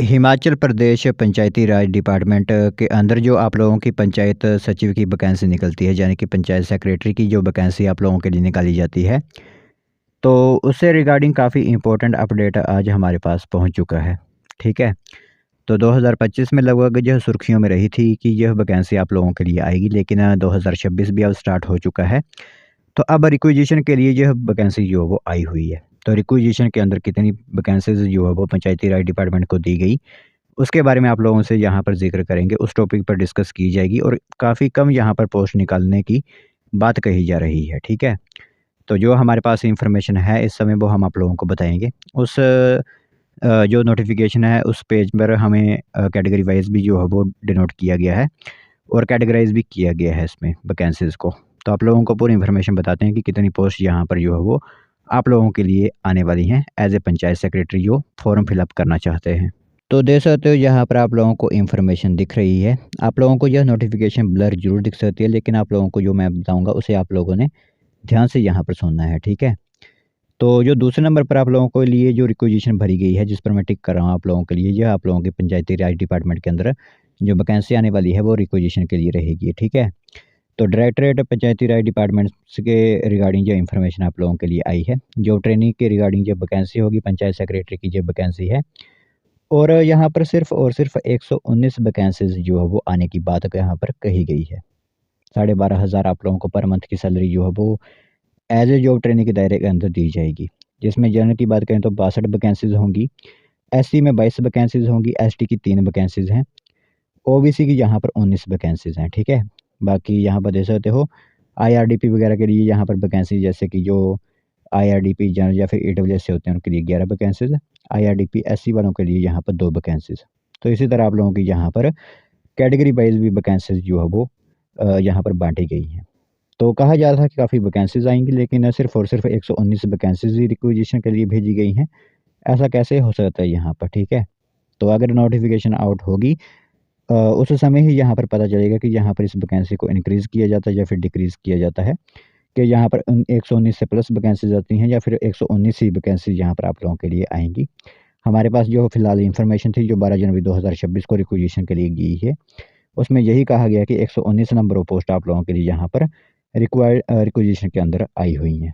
हिमाचल प्रदेश पंचायती राज department के अंदर जो आप लोगों की पंचायत सचिव की वैकेंसी निकलती है, यानी कि पंचायत सेक्रेटरी की जो वैकेंसी आप लोगों के लिए निकाली जाती है, तो उससे रिगार्डिंग काफ़ी इम्पोर्टेंट अपडेट आज हमारे पास पहुंच चुका है। ठीक है। तो 2025 में लगभग जो सुर्खियों में रही थी कि यह वैकेंसी आप लोगों के लिए आएगी, लेकिन 2026 भी अब स्टार्ट हो चुका है। तो अब रिक्विजिशन के लिए यह वैकेंसी जो है वो आई हुई है। तो रिक्विजिशन के अंदर कितनी वैकेंसीज जो है वो पंचायती राज डिपार्टमेंट को दी गई, उसके बारे में आप लोगों से यहाँ पर ज़िक्र करेंगे, उस टॉपिक पर डिस्कस की जाएगी और काफ़ी कम यहाँ पर पोस्ट निकालने की बात कही जा रही है, ठीक है? तो जो हमारे पास इन्फॉर्मेशन है इस समय वो हम आप लोगों को बताएँगे। उस जो नोटिफ़िकेशन है उस पेज पर हमें कैटेगरी वाइज़ भी जो है वो डिनोट किया गया है और कैटेगराइज़ भी किया गया है इसमें वैकेंसीज़ को। तो आप लोगों को पूरी इन्फॉर्मेशन बताते हैं कि कितनी पोस्ट यहाँ पर जो है वो आप लोगों के लिए आने वाली हैं एज़ ए पंचायत सेक्रेटरी जो फॉर्म फिल अप करना चाहते हैं। तो देख सकते हो यहाँ पर आप लोगों को इन्फॉर्मेशन दिख रही है। आप लोगों को यह नोटिफ़िकेशन ब्लर ज़रूर दिख सकती है, लेकिन आप लोगों को जो मैं बताऊँगा उसे आप लोगों ने ध्यान से यहाँ पर सुनना है, ठीक है? तो जो दूसरे नंबर पर आप लोगों के लिए जो रिक्विजिशन भरी गई है, जिस पर मैं टिक कर रहा हूँ आप लोगों के लिए, यह आप लोगों के पंचायती राज डिपार्टमेंट के अंदर जो वैकेंसी आने वाली है वो रिक्विजिशन के लिए रहेगी, ठीक है? तो डायरेक्टरेट पंचायती राज डिपार्टमेंट्स के रिगार्डिंग जो इन्फॉर्मेशन आप लोगों के लिए आई है, जो ट्रेनिंग के रिगार्डिंग जो वैकेंसी होगी पंचायत सेक्रेटरी की जो वैकेंसी है, और यहाँ पर सिर्फ़ और सिर्फ़ 119 वैकेंसीज़ जो है वो आने की बात यहाँ पर कही गई है। 12,500 आप लोगों को पर मंथ की सैलरी जो है वो एज़ ए जॉब ट्रेनिंग के दायरे के अंदर दी जाएगी। जिसमें जनरल की बात करें तो 62 वैकेंसीज़ होंगी, एससी में 22 वैकेंसीज़ होंगी, एसटी की 3 वैकेंसीज़ हैं, ओबीसी की यहाँ पर 19 वैकेंसीज़ हैं, ठीक है? बाकी यहाँ पर देख सकते हो आईआरडीपी वगैरह के लिए यहाँ पर वैकेंसी, जैसे कि जो आईआरडीपी जनरल या फिर ईडब्ल्यूएस से होते हैं उनके लिए 11 वैकेंसीज़, आईआरडीपी एससी वालों के लिए यहाँ पर 2 वैकेंसीज़। तो इसी तरह आप लोगों की यहाँ पर कैटेगरी वाइज़ भी वैकेंसीज़ जो है वो यहाँ पर बाँटी गई हैं। तो कहा जा रहा था कि काफ़ी वैकेंसीज़ आएँगी, लेकिन सिर्फ़ और सिर्फ़ 119 वैकेंसीज़ ही रिक्विजिशन के लिए भेजी गई हैं। ऐसा कैसे हो सकता है यहाँ पर, ठीक है? तो अगर नोटिफ़िकेशन आउट होगी उस समय ही यहाँ पर पता चलेगा कि यहाँ पर इस वैकेंसी को इंक्रीज़ किया जाता है या फिर डिक्रीज़ किया जाता है, कि यहाँ पर 119 से प्लस वैकेंसीज़ आती हैं या फिर 119 ही वैकेंसी यहाँ पर आप लोगों के लिए आएँगी। हमारे पास जो फ़िलहाल इन्फॉर्मेशन थी जो 12 जनवरी 2026 को रिक्विजिशन के लिए गई है, उसमें यही कहा गया कि 119 नंबर ऑफ पोस्ट आप लोगों के लिए यहाँ पर रिक्विजिशन के अंदर आई हुई हैं।